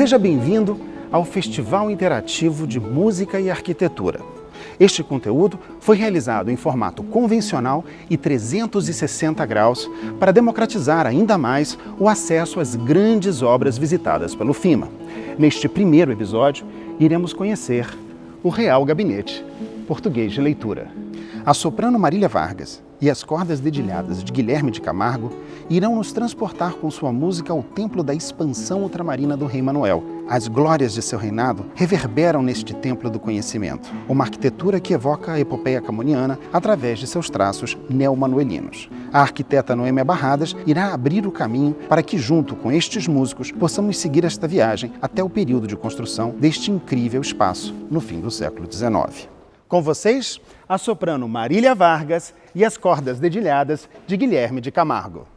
Seja bem-vindo ao Festival Interativo de Música e Arquitetura. Este conteúdo foi realizado em formato convencional e 360 graus para democratizar ainda mais o acesso às grandes obras visitadas pelo FIMA. Neste primeiro episódio, iremos conhecer o Real Gabinete Português de Leitura. A soprano Marília Vargas e as cordas dedilhadas de Guilherme de Camargo irão nos transportar com sua música ao templo da expansão ultramarina do Rei Manuel. As glórias de seu reinado reverberam neste templo do conhecimento, uma arquitetura que evoca a epopeia camoniana através de seus traços neomanuelinos. A arquiteta Noêmia Barradas irá abrir o caminho para que, junto com estes músicos, possamos seguir esta viagem até o período de construção deste incrível espaço no fim do século XIX. Com vocês, a soprano Marília Vargas e as cordas dedilhadas de Guilherme de Camargo.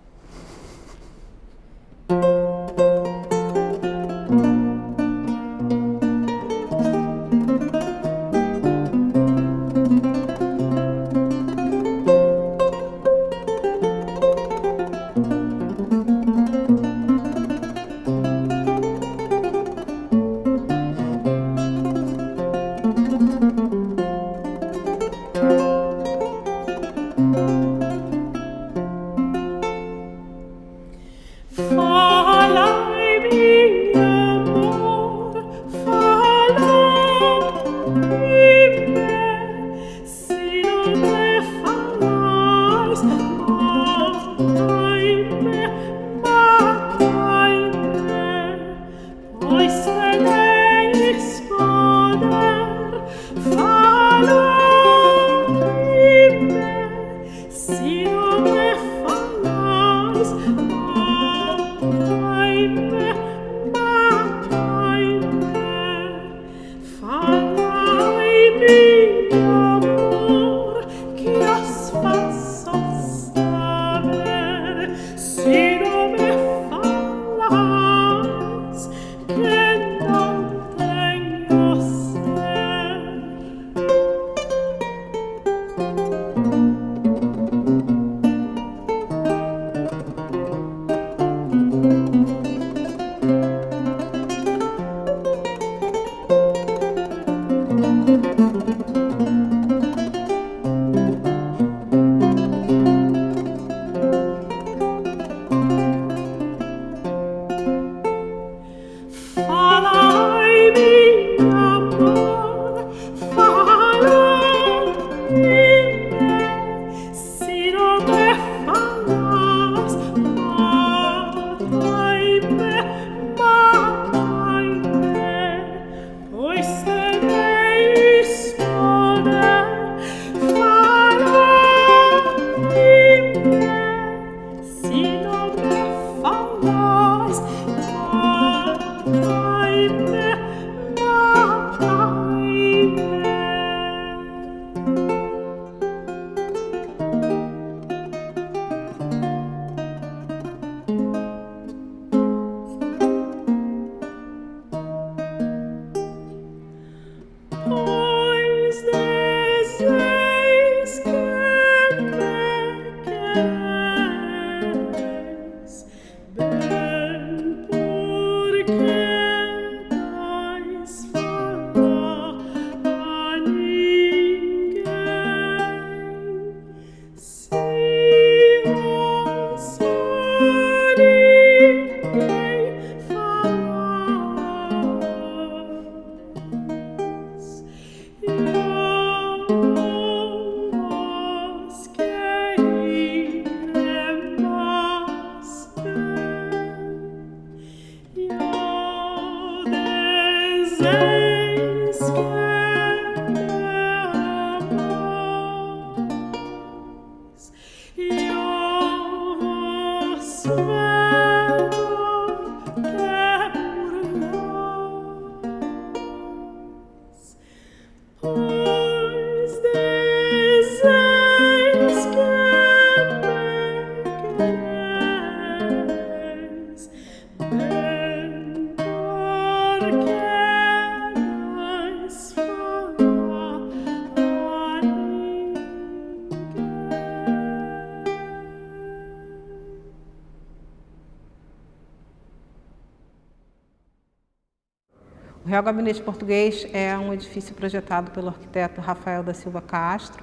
Real Gabinete Português é um edifício projetado pelo arquiteto Rafael da Silva Castro,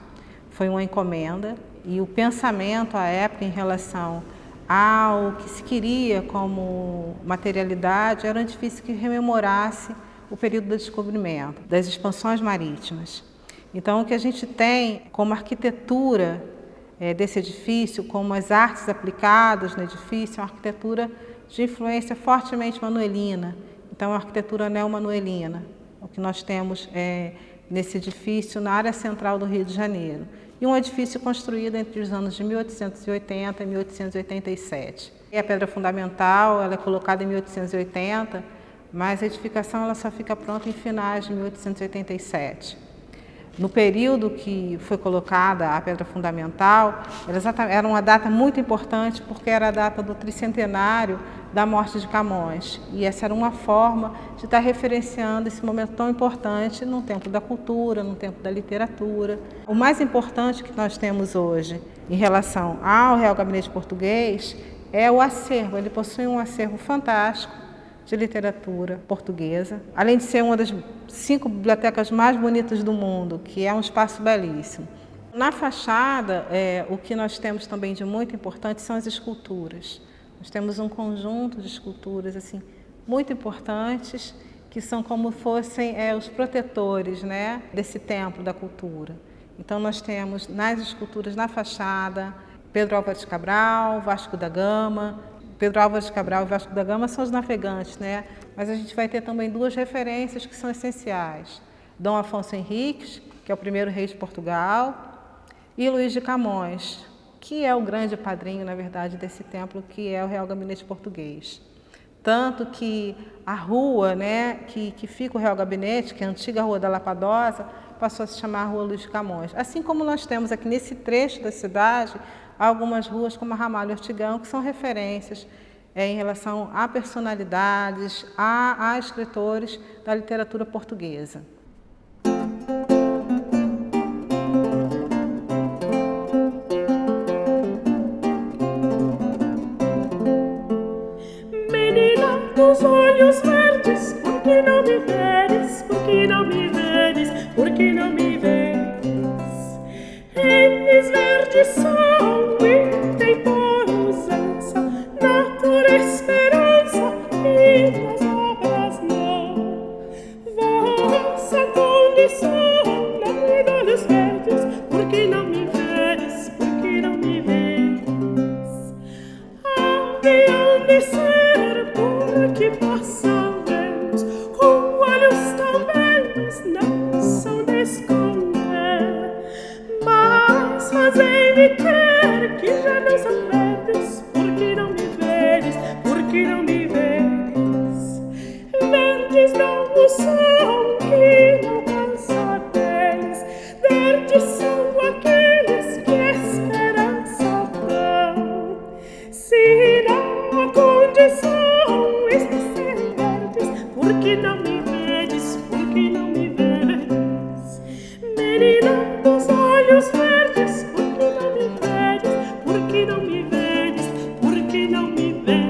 foi uma encomenda e o pensamento à época em relação ao que se queria como materialidade era um edifício que rememorasse o período do descobrimento, das expansões marítimas. Então, o que a gente tem como arquitetura desse edifício, como as artes aplicadas no edifício, é uma arquitetura de influência fortemente manuelina. Então, é uma arquitetura neo-manuelina, o que nós temos nesse edifício na área central do Rio de Janeiro. E um edifício construído entre os anos de 1880 e 1887. E a pedra fundamental ela é colocada em 1880, mas a edificação ela só fica pronta em finais de 1887. No período que foi colocada a pedra fundamental, era uma data muito importante porque era a data do tricentenário da morte de Camões. E essa era uma forma de estar referenciando esse momento tão importante no tempo da cultura, no tempo da literatura. O mais importante que nós temos hoje em relação ao Real Gabinete Português é o acervo. Ele possui um acervo fantástico de literatura portuguesa, além de ser uma das 5 bibliotecas mais bonitas do mundo, que é um espaço belíssimo. Na fachada, o que nós temos também de muito importante são as esculturas. Nós temos um conjunto de esculturas assim, muito importantes, que são como fossem os protetores, né, desse templo da cultura. Então nós temos nas esculturas na fachada, Pedro Álvares Cabral, Vasco da Gama. Pedro Álvares Cabral e Vasco da Gama são os navegantes, né? Mas a gente vai ter também 2 referências que são essenciais. Dom Afonso Henriques, que é o primeiro rei de Portugal, e Luís de Camões, que é o grande padrinho, na verdade, desse templo, que é o Real Gabinete Português. Tanto que a rua, né, que fica o Real Gabinete, que é a antiga Rua da Lapadosa, passou a se chamar Rua Luís de Camões. Assim como nós temos aqui nesse trecho da cidade, algumas ruas como a Ramalho Ortigão, que são referências em relação a personalidades, a escritores da literatura portuguesa. Menina dos olhos verdes, por que não me veres? Por que não me veres? Por que não me veres? Eles verdes são e tem por usança, na pura esperança e nas obras não. Vossa condição não me dá olhos verdes, por que não me veres? Por que não me veres? Haviam de ser porque passam belos, com olhos tão belos não são de esconder. Mas fazem-me crer que já não são verdes, por que não me veres? Por que não me veres? Verdes não o são que não cansa deles, verdes são aqueles que esperança dão. Se na condição estes serem verdes, por que não me veres? Por que não me veres? Menina dos olhos verdes, por que não me veres? Por que não me veres? Por que não me veres?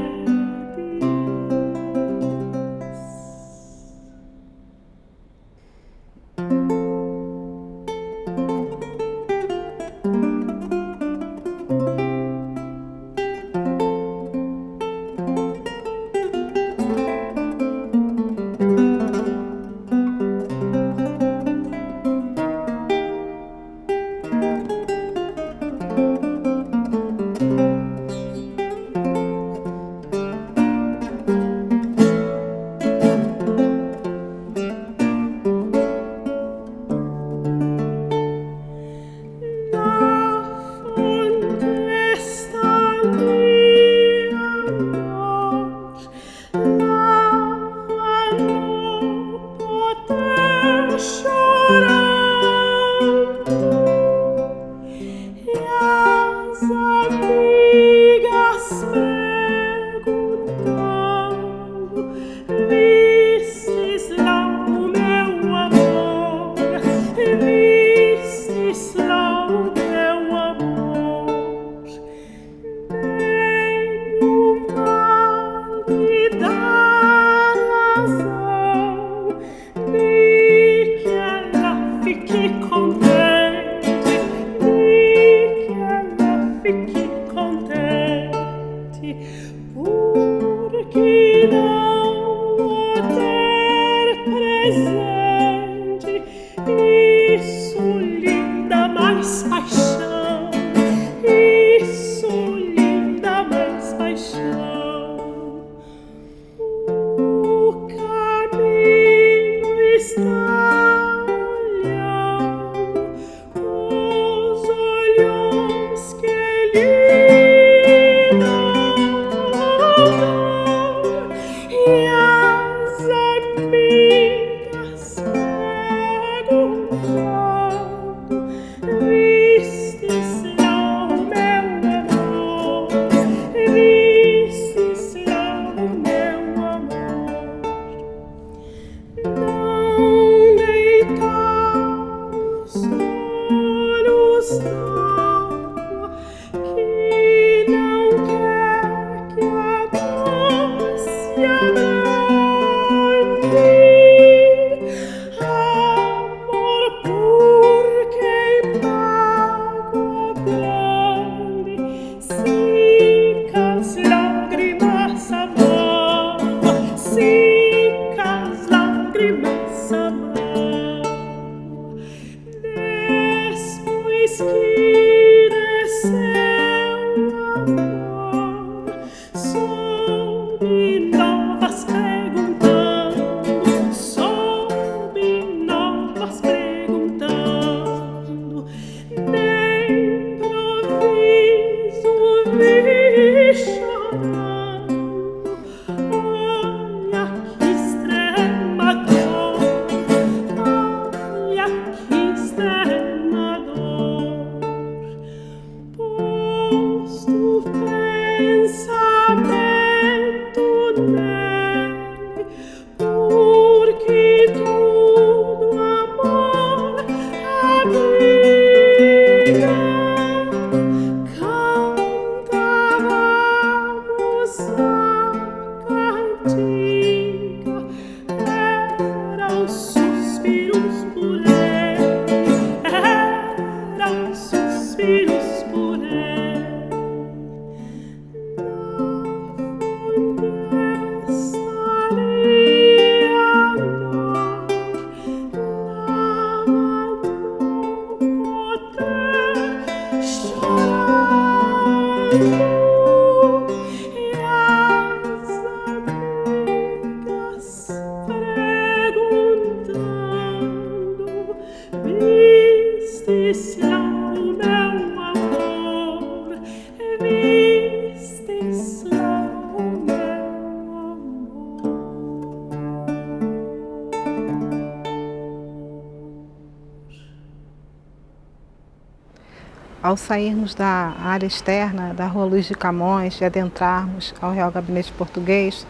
Ao sairmos da área externa da Rua Luiz de Camões e adentrarmos ao Real Gabinete Português,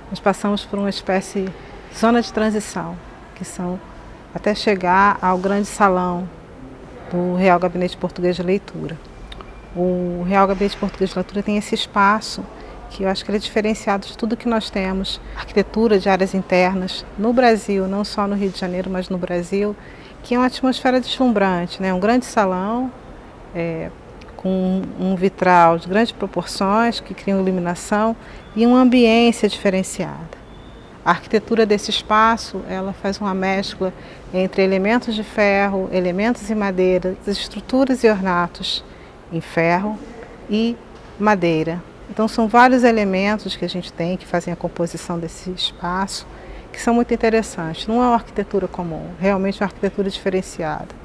nós passamos por uma espécie de zona de transição, que são até chegar ao grande salão do Real Gabinete Português de Leitura. O Real Gabinete Português de Leitura tem esse espaço que eu acho que ele é diferenciado de tudo que nós temos, arquitetura de áreas internas no Brasil, não só no Rio de Janeiro, mas no Brasil, que é uma atmosfera deslumbrante, né? Um grande salão, com um vitral de grandes proporções que criam iluminação e uma ambiência diferenciada. A arquitetura desse espaço, ela faz uma mescla entre elementos de ferro, elementos em madeira, estruturas e ornatos em ferro e madeira. Então são vários elementos que a gente tem que fazem a composição desse espaço, que são muito interessantes. Não é uma arquitetura comum, realmente é uma arquitetura diferenciada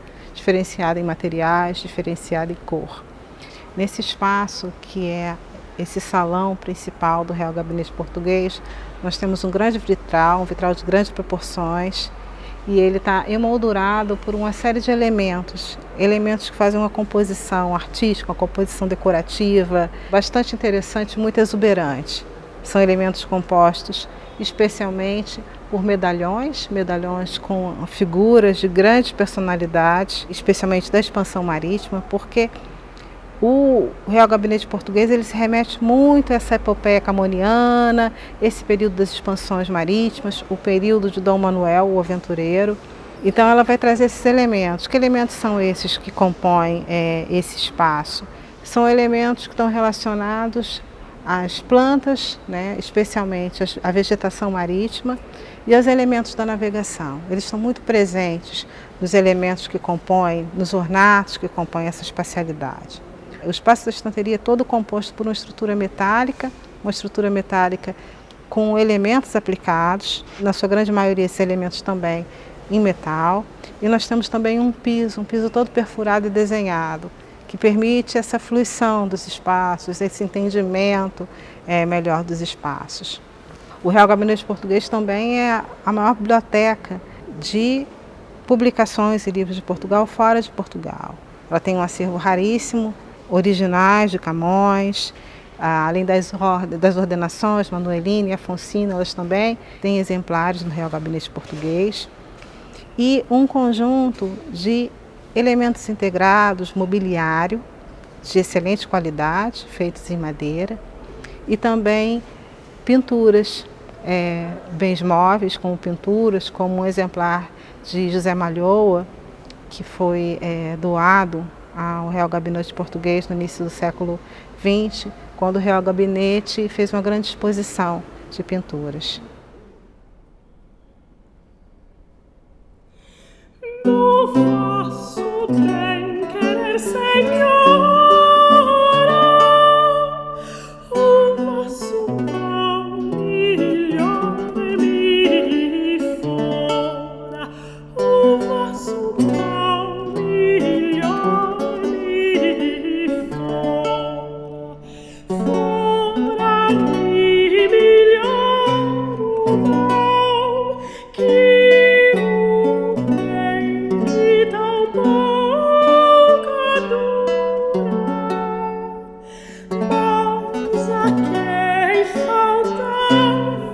em materiais, diferenciada em cor. Nesse espaço, que é esse salão principal do Real Gabinete Português, nós temos um grande vitral, um vitral de grandes proporções, e ele está emoldurado por uma série de elementos que fazem uma composição artística, uma composição decorativa, bastante interessante, muito exuberante. São elementos compostos especialmente por medalhões com figuras de grandes personalidades, especialmente da expansão marítima, porque o Real Gabinete Português ele se remete muito a essa epopeia camoniana, esse período das expansões marítimas, o período de Dom Manuel, o aventureiro. Então ela vai trazer esses elementos. Que elementos são esses que compõem esse espaço? São elementos que estão relacionados às plantas, né, especialmente a vegetação marítima, e aos elementos da navegação. Eles estão muito presentes nos elementos que compõem, nos ornatos que compõem essa espacialidade. O espaço da estanteria é todo composto por uma estrutura metálica com elementos aplicados, na sua grande maioria esses elementos também em metal, e nós temos também um piso todo perfurado e desenhado, que permite essa fluição dos espaços, esse entendimento melhor dos espaços. O Real Gabinete Português também é a maior biblioteca de publicações e livros de Portugal fora de Portugal. Ela tem um acervo raríssimo, originais de Camões, além das ordenações, Manuelina e Afonsina, elas também têm exemplares no Real Gabinete Português. E um conjunto de elementos integrados, mobiliário de excelente qualidade, feitos em madeira, e também pinturas, bens móveis como pinturas, como um exemplar de José Malhoa, que foi doado ao Real Gabinete Português no início do século XX, quando o Real Gabinete fez uma grande exposição de pinturas. Do vosso bem querer, Senhora, o vosso mal melhor me fora, o vosso mal melhor me fora, fora-me melhor o mal que o bem de tão pouca dura. Mas a quem falta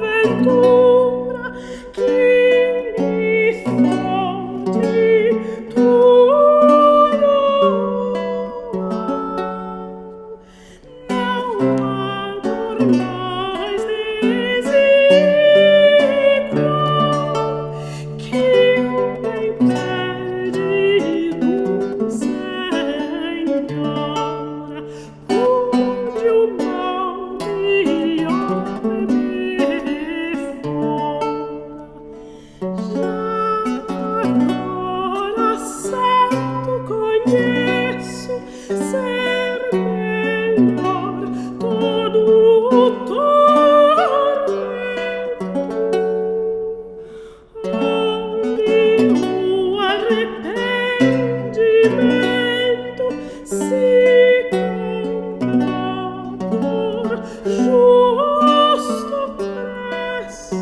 ventura que lhe fonde tudo, não há por nós desigual que o bem pede do Senhor, onde o mal melhor me fora. Já agora certo conheço ser melhor todo o tormento, onde o arrependimento se compra por justo preço.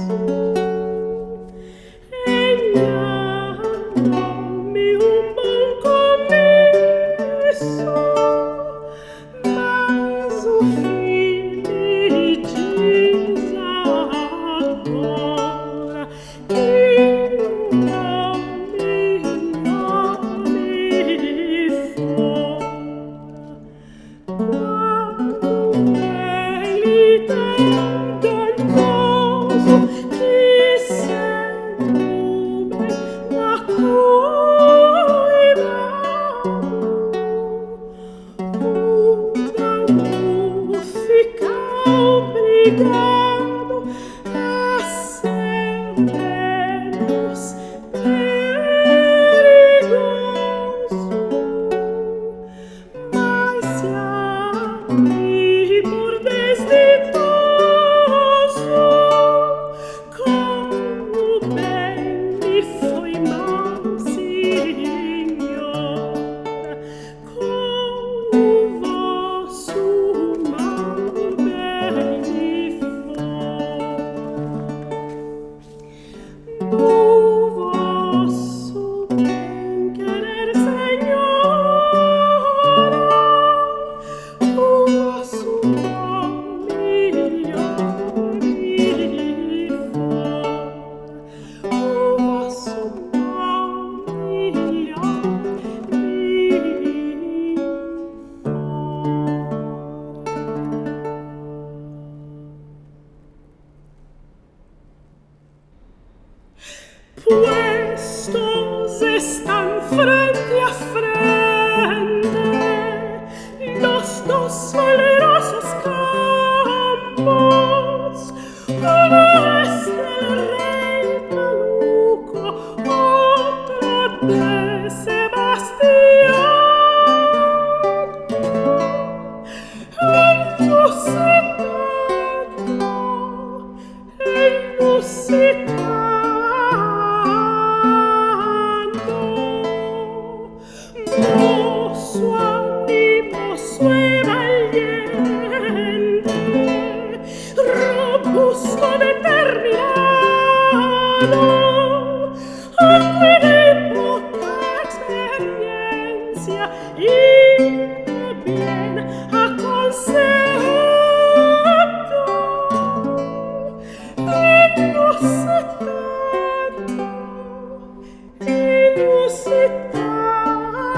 Engana-me um bom começo, mas o fim me diz agora que o mal melhor me fora. Quando ele tão danoso que segue o bem na cuidado, o dano fica obrigado a ser menos perigoso. Mas se a mim por desditoso, como bem me foi mal, Senhora, com o vosso mal bem me fora. Do vosso bem querer, Senhora, o vosso mal melhor me fora, o vosso mal melhor me fora. Puestos están frente a frente los dos valerosos campos, uno es del rey Maluco, otro de Sebastián. Mosso animoso e valiente, robusto determinado, aunque de poca experiencia y de bien aconsejado, inusitado,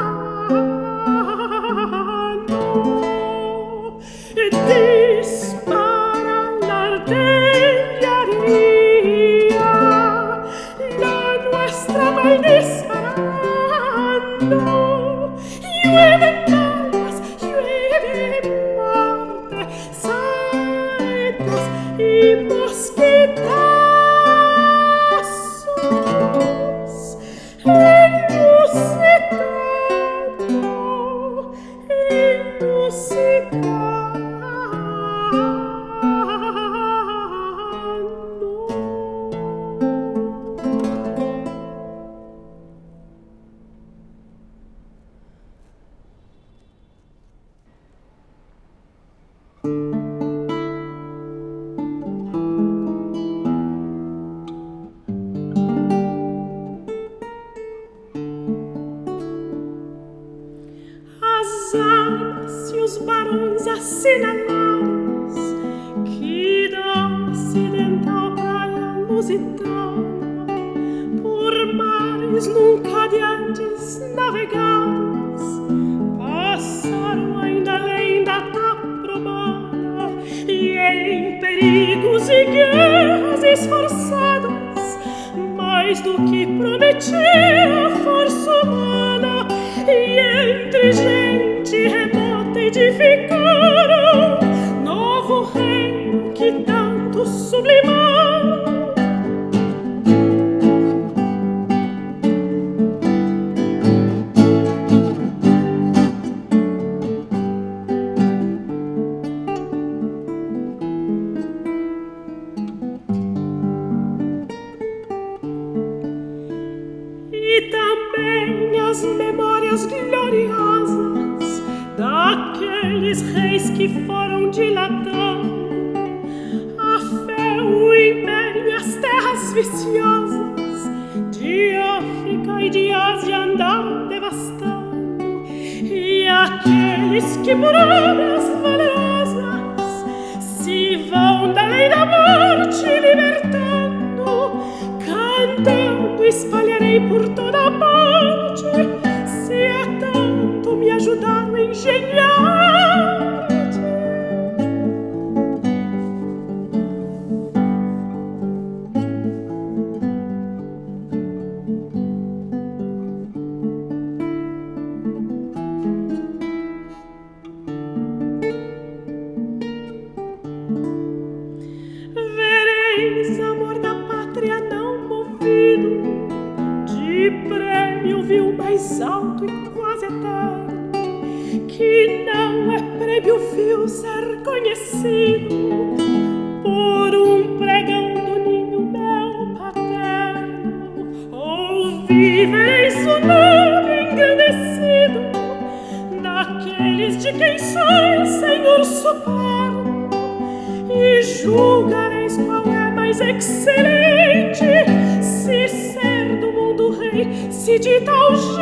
no, llueve palmas, llueve muerte, saetas y mosquetazos, inusitado, as armas e os barões assinalados que da ocidental praia lusitana por mares nunca de antes navegados passaram ainda além da tapa romana e em perigos e guerras esforçados mais do que prometia a força humana e entre gente remota edificaram novo reino que tanto sublimaram. E também as memórias gloriosas daqueles reis que foram dilatando a fé, o império e as terras viciosas de África e de Ásia andaram devastando e aqueles que por obras valerosas se vão da lei da morte libertando, cantando espalharei por toda parte se há tanto me ajudaram a engenhar. Vereis amor da pátria não movido de prêmio vil mais alto e quase eterno, que não é prêmio vil ser conhecido por um pregão do ninho meu paterno. Ouviveis o nome engrandecido daqueles de quem sois Senhor supremo e julgareis qual é mais excelente se ser do mundo rei, se de tal gente.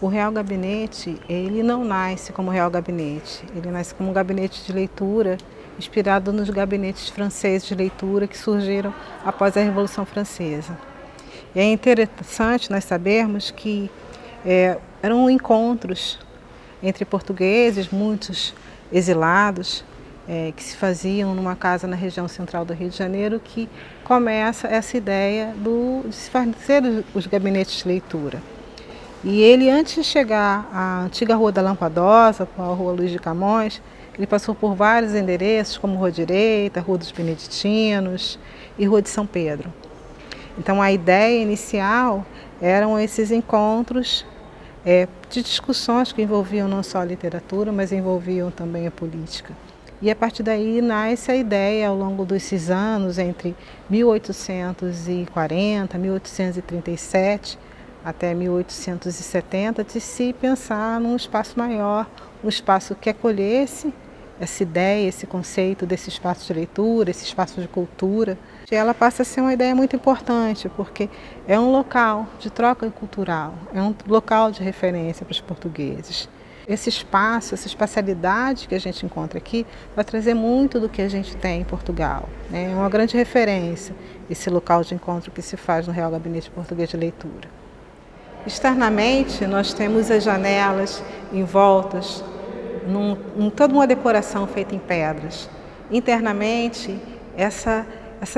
O Real Gabinete, ele não nasce como Real Gabinete, ele nasce como um gabinete de leitura inspirado nos gabinetes franceses de leitura que surgiram após a Revolução Francesa. E é interessante nós sabermos que eram encontros entre portugueses, muitos exilados, que se faziam numa casa na região central do Rio de Janeiro, que começa essa ideia de se fazer os gabinetes de leitura. E ele, antes de chegar à antiga Rua da Lampadosa, com a Rua Luiz de Camões, ele passou por vários endereços, como Rua Direita, Rua dos Beneditinos e Rua de São Pedro. Então a ideia inicial eram esses encontros de discussões que envolviam não só a literatura, mas envolviam também a política. E a partir daí nasce a ideia, ao longo desses anos, entre 1840 e 1837, até 1870, de se pensar num espaço maior, um espaço que acolhesse essa ideia, esse conceito desse espaço de leitura, esse espaço de cultura, Ela passa a ser uma ideia muito importante, porque é um local de troca cultural, é um local de referência para os portugueses. Esse espaço, essa espacialidade que a gente encontra aqui, vai trazer muito do que a gente tem em Portugal. É uma grande referência, esse local de encontro que se faz no Real Gabinete Português de Leitura. Externamente, nós temos as janelas envoltas em toda uma decoração feita em pedras. Internamente, essa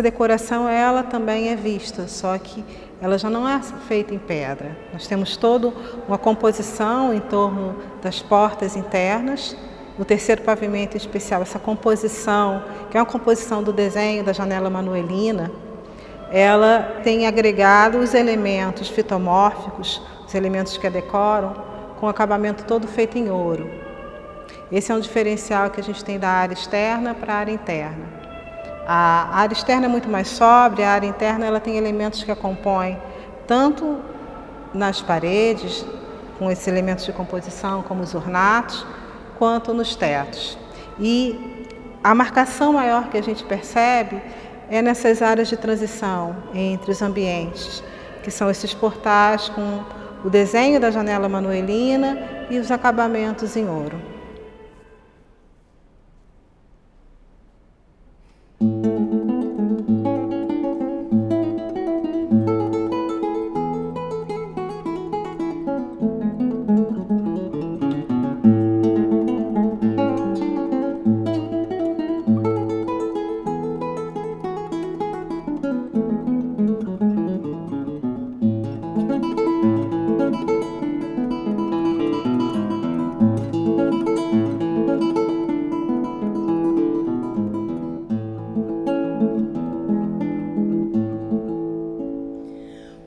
decoração ela também é vista, só que ela já não é feita em pedra. Nós temos toda uma composição em torno das portas internas. No terceiro pavimento em especial, essa composição, que é uma composição do desenho da janela manuelina, ela tem agregado os elementos fitomórficos, os elementos que a decoram, com o acabamento todo feito em ouro. Esse é um diferencial que a gente tem da área externa para a área interna. A área externa é muito mais sóbria, a área interna ela tem elementos que a compõem tanto nas paredes, com esses elementos de composição, como os ornatos, quanto nos tetos. E a marcação maior que a gente percebe é nessas áreas de transição entre os ambientes, que são esses portais com o desenho da janela manuelina e os acabamentos em ouro.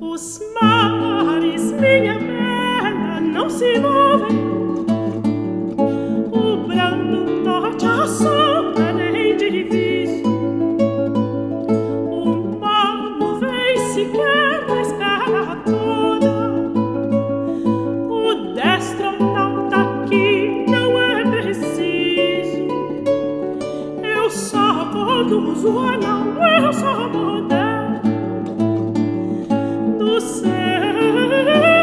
Os mares, minha bela, não se movem. O brando norte assopra nem diviso. O mar não vem sequer na espera toda. O destro não tá aqui, não é preciso. Eu só conduzo o anão, eu só moderno. Do seu governo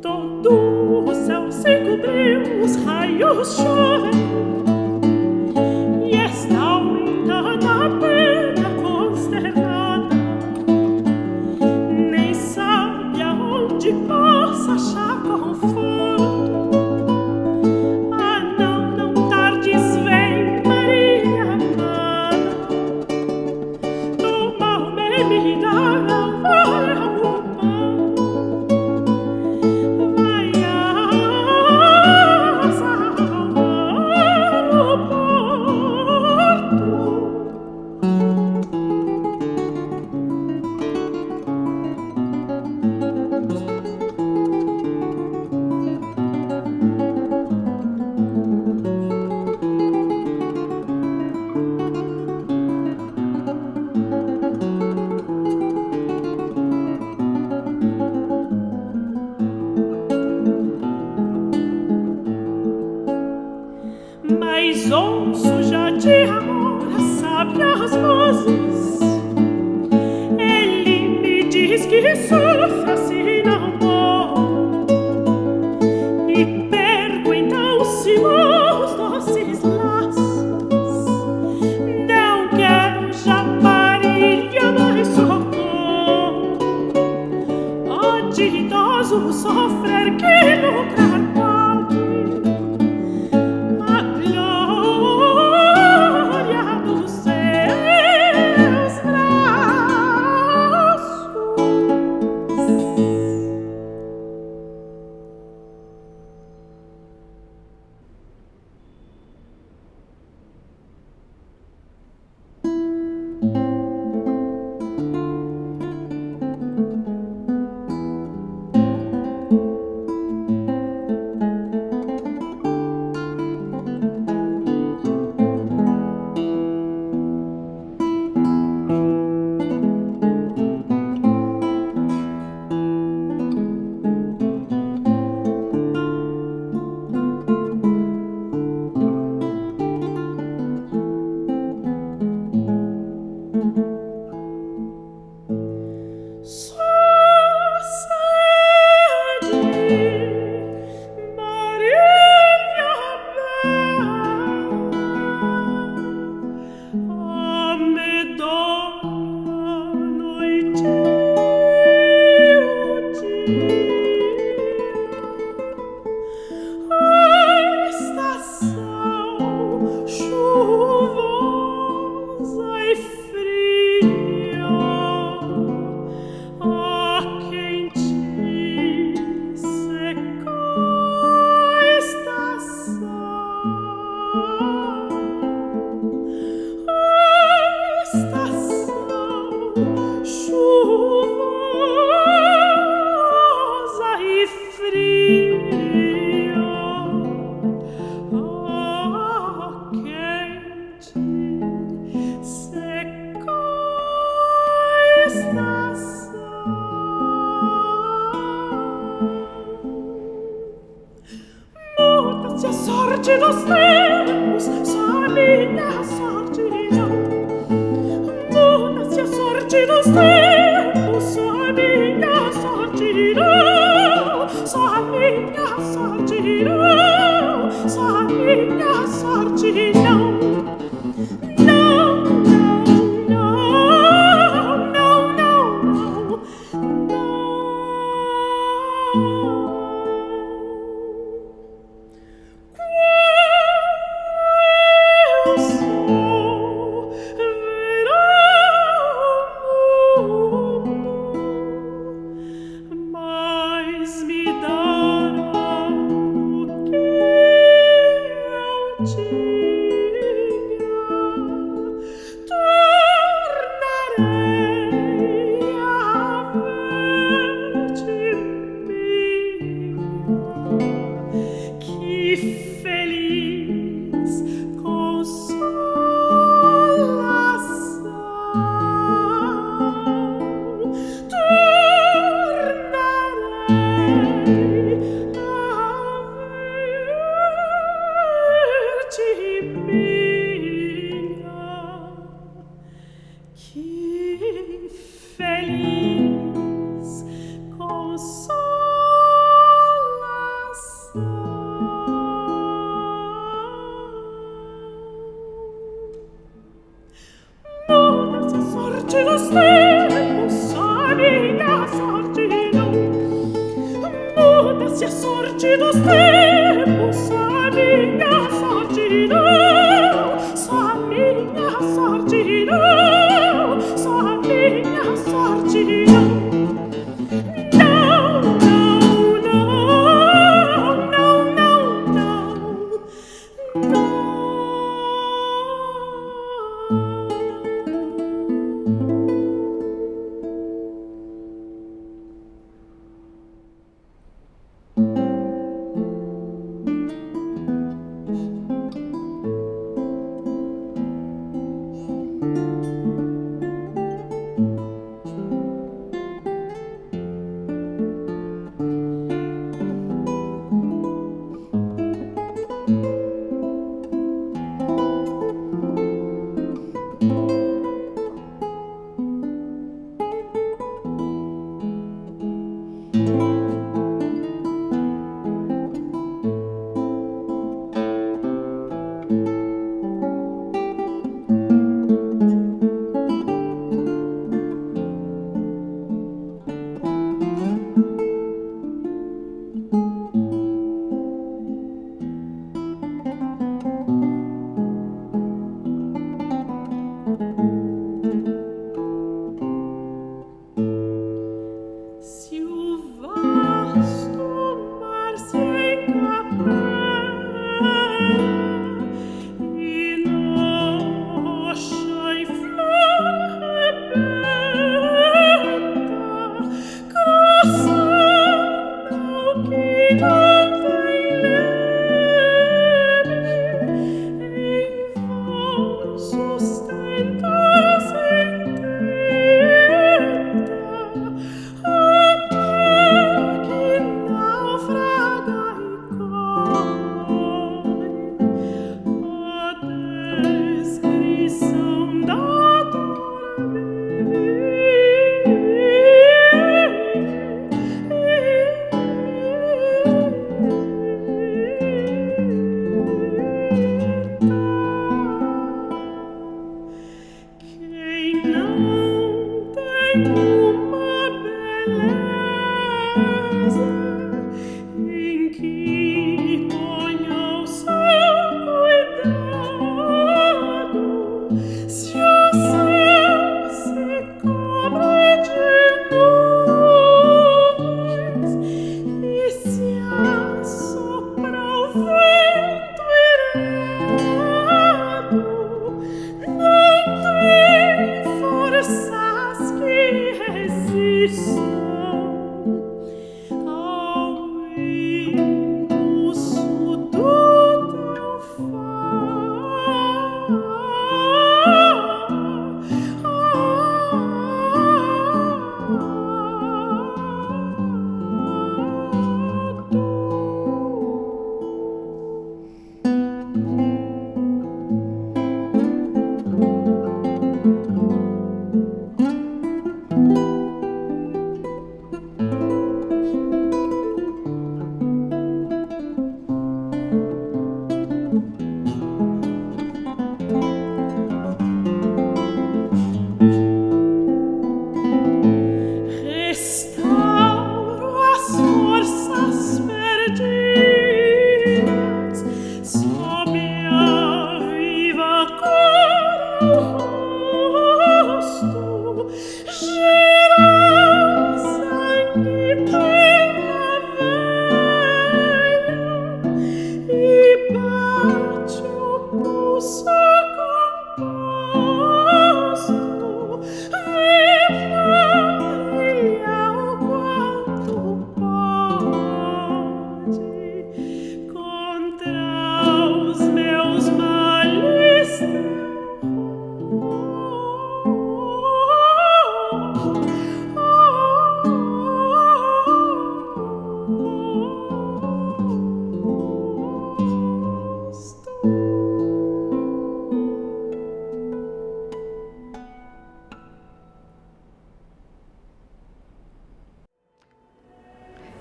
todo o céu se cobriu, os raios chovem e está aumentando a pena consternada. Nem sabe aonde possa achar conforto. Sorge dos tempos, sabia sorge não. Muda-se a sorte dos tempos, sabia sorge não. Sabia sorge não, sabia sorge não. Não, não, não, não, não, não. Mas me dará o que eu tinha, tornarei a ver-te minha, que feliz consolação. Que feliz consolação. Muda-se a sorte dos tempos, sabia sorte não. Muda-se a sorte dos tempos, sabia sorte não. Sabia sorte não, sabia sorte não. Não, não, não, não, não, não. Se o vasto mar se encapela e rocha em flor rebenta, cruzando o que não tem leme, em vão sustentar sentença. Quem não tem uma beleza em que ponha o seu cuidado, se o céu se cobre de nuvens e se assopra o vento irado, não tem forças que resistam ao impulso do teu far.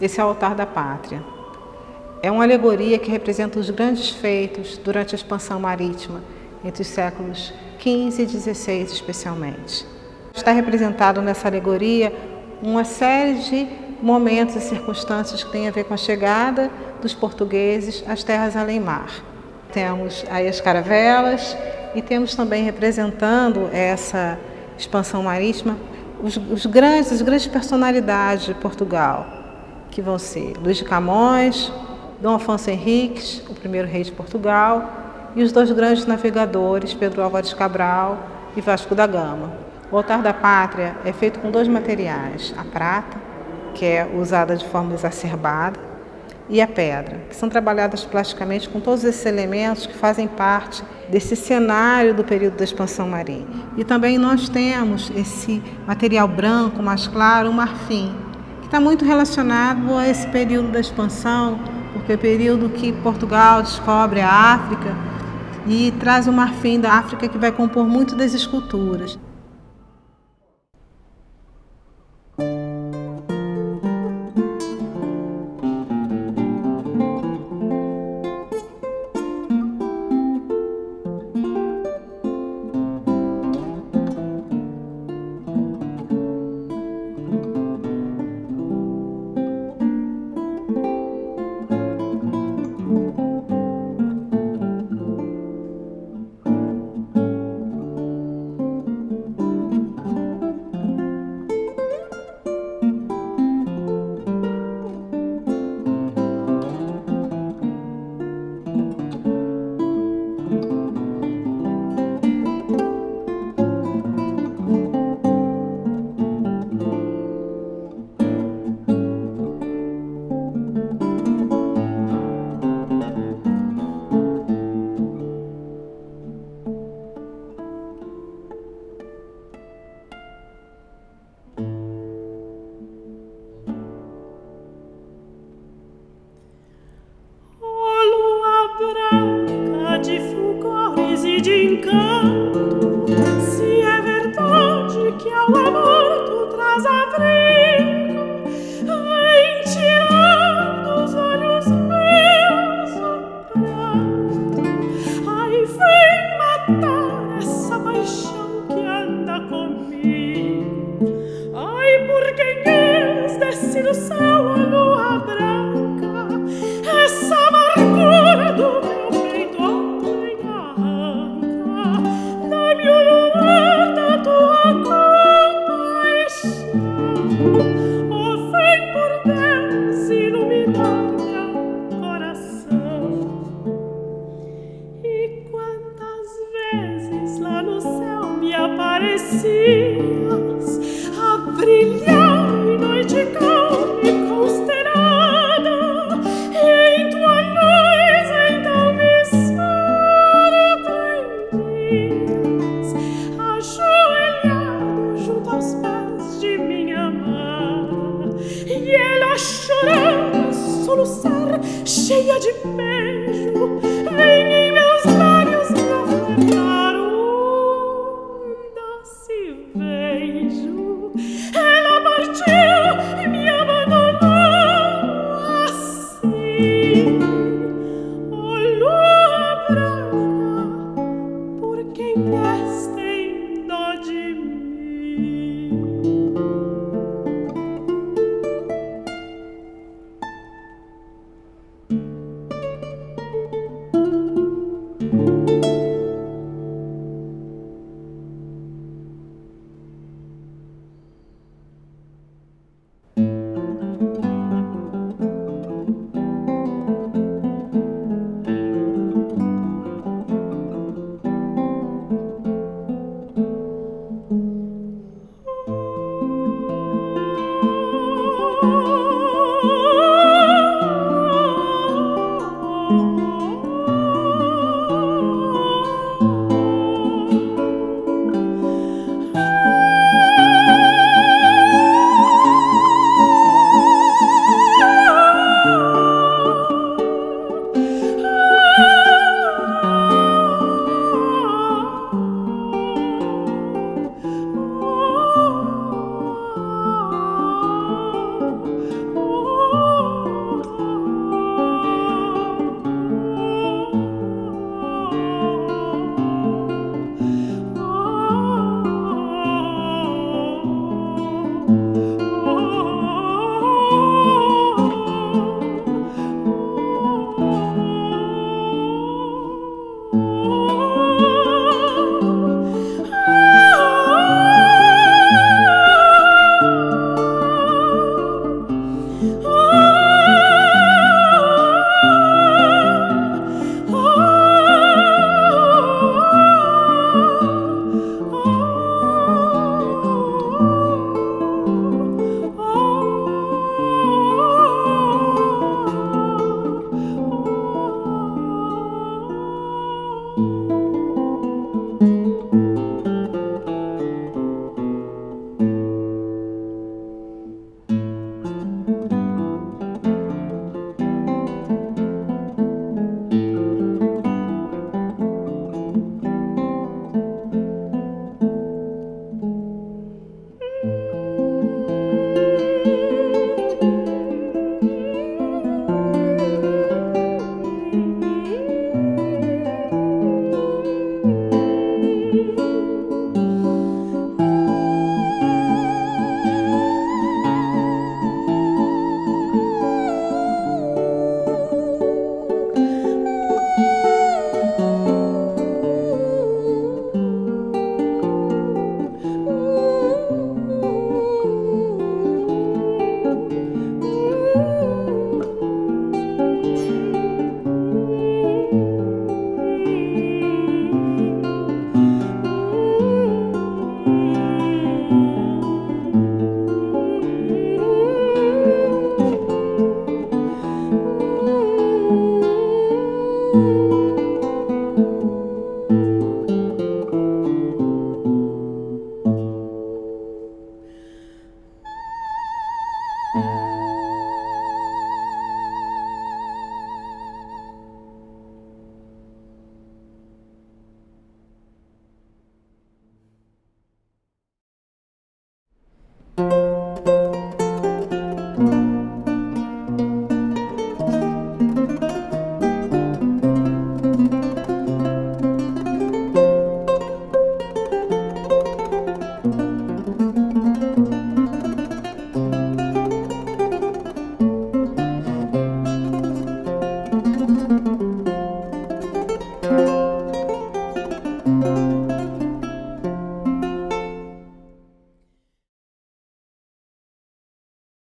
Esse é o altar da pátria. É uma alegoria que representa os grandes feitos durante a expansão marítima, entre os séculos XV e XVI especialmente. Está representado nessa alegoria uma série de momentos e circunstâncias que têm a ver com a chegada dos portugueses às terras além-mar. Temos aí as caravelas e temos também representando essa expansão marítima as grandes personalidades de Portugal, que vão ser Luís de Camões, Dom Afonso Henriques, o primeiro rei de Portugal, e os dois grandes navegadores, Pedro Álvares Cabral e Vasco da Gama. O altar da pátria é feito com dois materiais, a prata, que é usada de forma exacerbada, e a pedra, que são trabalhadas plasticamente com todos esses elementos que fazem parte desse cenário do período da expansão marinha. E também nós temos esse material branco, mais claro, o marfim, que está muito relacionado a esse período da expansão, porque é o período que Portugal descobre a África e traz o marfim da África que vai compor muito das esculturas. Chorando, soluçar, cheia de beijo, vem